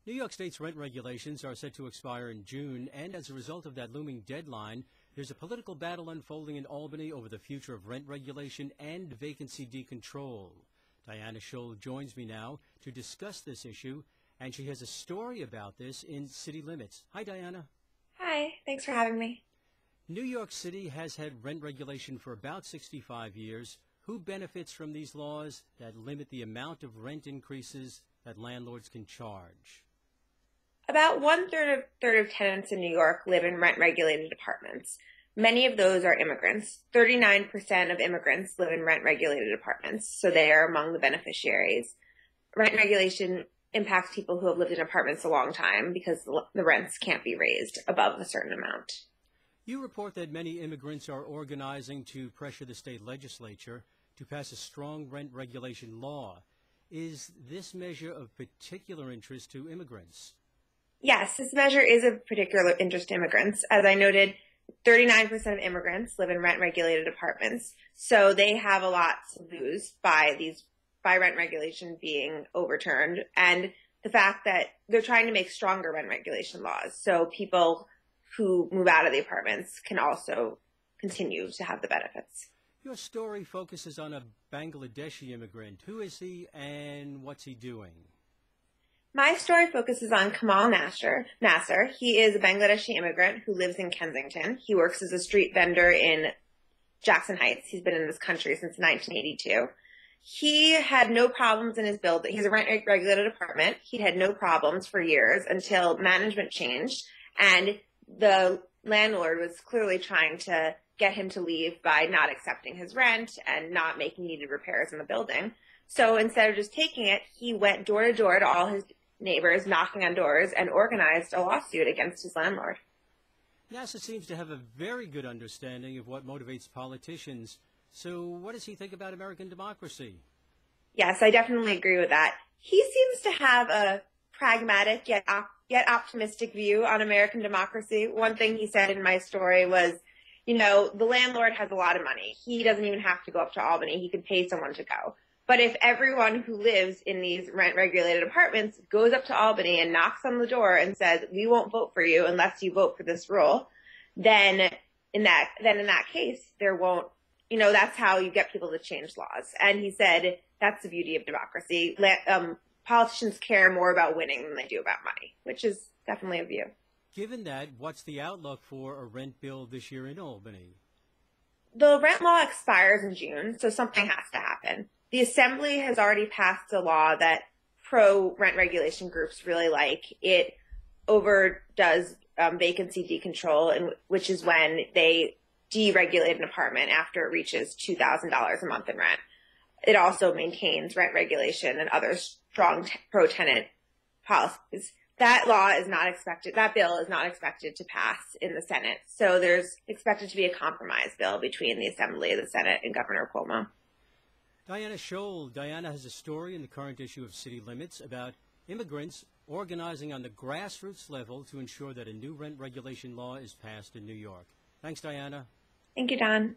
New York State's rent regulations are set to expire in June, and as a result of that looming deadline, there's a political battle unfolding in Albany over the future of rent regulation and vacancy decontrol. Diana Scholl joins me now to discuss this issue, and she has a story about this in City Limits. Hi, Diana. Hi, thanks for having me. New York City has had rent regulation for about 65 years. Who benefits from these laws that limit the amount of rent increases that landlords can charge? About one-third of tenants in New York live in rent-regulated apartments. Many of those are immigrants. 39% of immigrants live in rent-regulated apartments, so they are among the beneficiaries. Rent regulation impacts people who have lived in apartments a long time because the rents can't be raised above a certain amount. You report that many immigrants are organizing to pressure the state legislature to pass a strong rent regulation law. Is this measure of particular interest to immigrants? Yes, this measure is of particular interest to immigrants. As I noted, 39% of immigrants live in rent-regulated apartments, so they have a lot to lose by rent regulation being overturned, and the fact that they're trying to make stronger rent regulation laws, so people who move out of the apartments can also continue to have the benefits. Your story focuses on a Bangladeshi immigrant. Who is he and what's he doing? My story focuses on Kamal Nasser. He is a Bangladeshi immigrant who lives in Kensington. He works as a street vendor in Jackson Heights. He's been in this country since 1982. He had no problems in his building. He's a rent-regulated apartment. He had no problems for years until management changed, and the landlord was clearly trying to get him to leave by not accepting his rent and not making needed repairs in the building. So instead of just taking it, he went door to door to all his neighbors, knocking on doors, and organized a lawsuit against his landlord. Nasser seems to have a very good understanding of what motivates politicians. So what does he think about American democracy? Yes, I definitely agree with that. He seems to have a pragmatic yet optimistic view on American democracy. One thing he said in my story was, the landlord has a lot of money. He doesn't even have to go up to Albany. He could pay someone to go. But if everyone who lives in these rent-regulated apartments goes up to Albany and knocks on the door and says, "We won't vote for you unless you vote for this rule," then in that case, there won't, that's how you get people to change laws. And he said that's the beauty of democracy. Politicians care more about winning than they do about money, which is definitely a view. Given that, what's the outlook for a rent bill this year in Albany? The rent law expires in June, so something has to happen. The Assembly has already passed a law that pro-rent regulation groups really like. It overdoes vacancy decontrol, which is when they deregulate an apartment after it reaches $2,000 a month in rent. It also maintains rent regulation and other strong pro-tenant policies. That bill is not expected to pass in the Senate. So there's expected to be a compromise bill between the Assembly, the Senate, and Governor Cuomo. Diana Scholl. Diana has a story in the current issue of City Limits about immigrants organizing on the grassroots level to ensure that a new rent regulation law is passed in New York. Thanks, Diana. Thank you, Don.